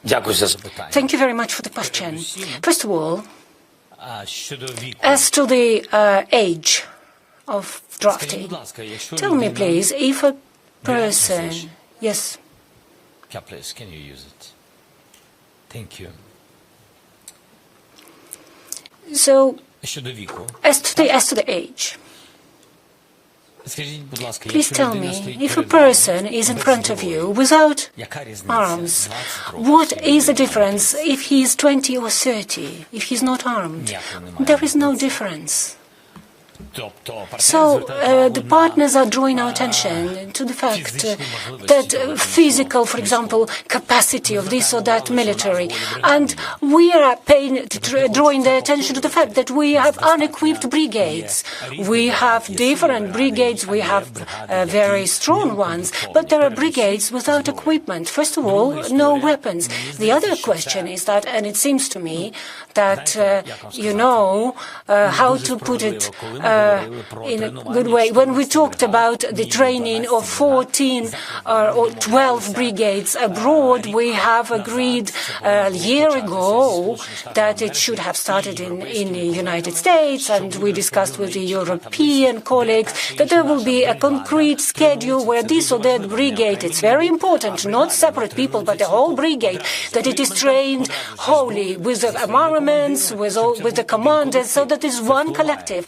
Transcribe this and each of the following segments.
Thank you very much for the question. First of all, as to the age of drafting, tell me, please, if a person... Yes. Yeah, please, can you use it? Thank you. So, as to the age, please tell me, if a person is in front of you without arms, what is the difference if he is 20 or 30, if he's not armed? There is no difference. So the partners are drawing our attention to the fact that physical, for example, capacity of this or that military, and we are drawing their attention to the fact that we have unequipped brigades. We have different brigades, we have very strong ones, but there are brigades without equipment. First of all, no weapons. The other question is that, and it seems to me that you know how to put it in a good way. When we talked about the training of 14 or 12 brigades abroad, we have agreed a year ago that it should have started in the United States, and we discussed with the European colleagues that there will be a concrete schedule where this or that brigade, it's very important, not separate people, but the whole brigade, that it is trained wholly with the armaments, with the commanders, so that is one collective,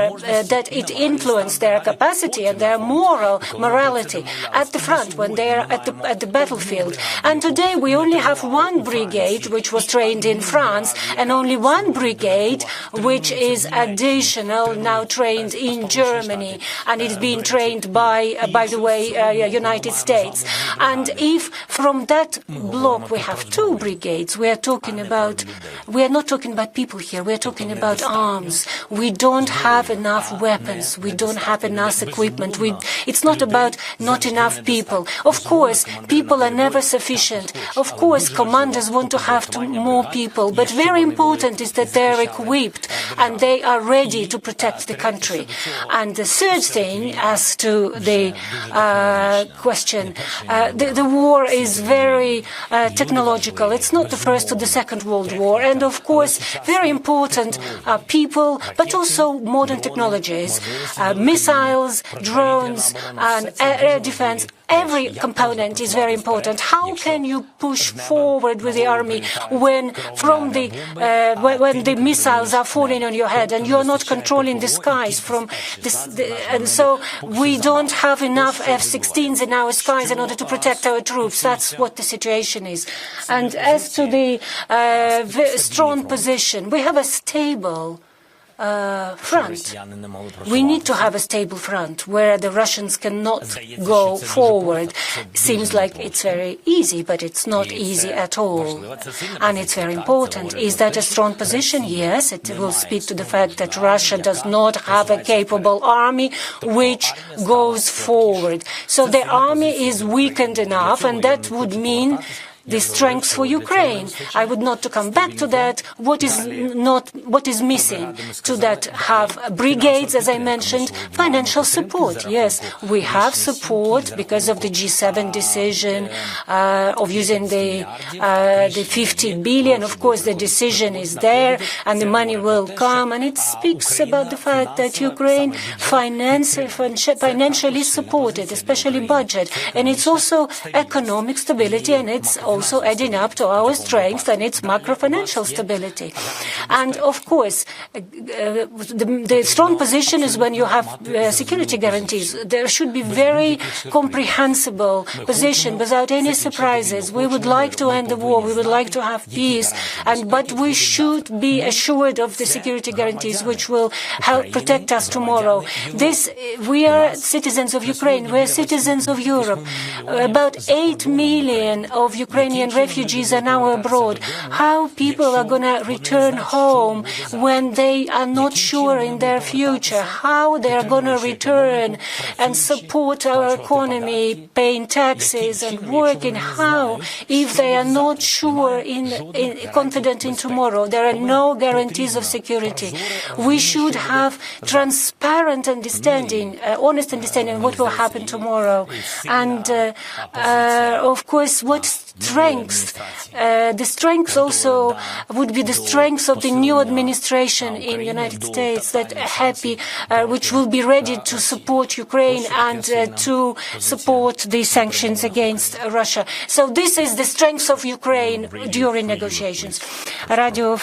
that it influences their capacity and their morality at the front when they are at the battlefield. And today we only have one brigade which was trained in France, and only one brigade which is additional now trained in Germany, and it's being trained by the way, United States. And if from that block we have two brigades, we are not talking about people here, we are talking about arms. We don't have enough weapons, we don't have enough equipment. It's not about not enough people. Of course, people are never sufficient. Of course, commanders want to have more people, but very important is that they are equipped and they are ready to protect the country. And the third thing, as to the question, the war is very technological. It's not the First or the Second World War, and of course, very important are people, but also modern technologies, missiles, drones, and air defense. Every component is very important. How can you push forward with the army when the missiles are falling on your head and you are not controlling the skies from this? And so we don't have enough F-16s in our skies in order to protect our troops. That's what the situation is. And as to the strong position, we have a stable front. We need to have a stable front where the Russians cannot go forward. Seems like it's very easy, but it's not easy at all. And it's very important. Is that a strong position? Yes, it will speak to the fact that Russia does not have a capable army which goes forward. So the army is weakened enough, and that would mean the strength for Ukraine. I would not to come back to that. What is missing to that? Have brigades, as I mentioned, financial support. Yes, we have support because of the G7 decision of using the 50 billion. Of course, the decision is there, and the money will come. And it speaks about the fact that Ukraine financially supported, especially budget, and it's also economic stability, and it's also adding up to our strength and its macro-financial stability. And of course, the strong position is when you have security guarantees. There should be very comprehensible position without any surprises. We would like to end the war, we would like to have peace, but we should be assured of the security guarantees which will help protect us tomorrow. We are citizens of Ukraine, we are citizens of Europe. About 8 million of Ukrainian refugees are now abroad. How people are going to return home when they are not sure in their future? How they are going to return and support our economy, paying taxes and working? How, if they are not sure, confident in tomorrow? There are no guarantees of security. We should have transparent understanding, honest understanding of what will happen tomorrow. And of course, what strength also would be the strength of the new administration in the United States, which will be ready to support Ukraine and to support the sanctions against Russia. So this is the strength of Ukraine during negotiations. Radio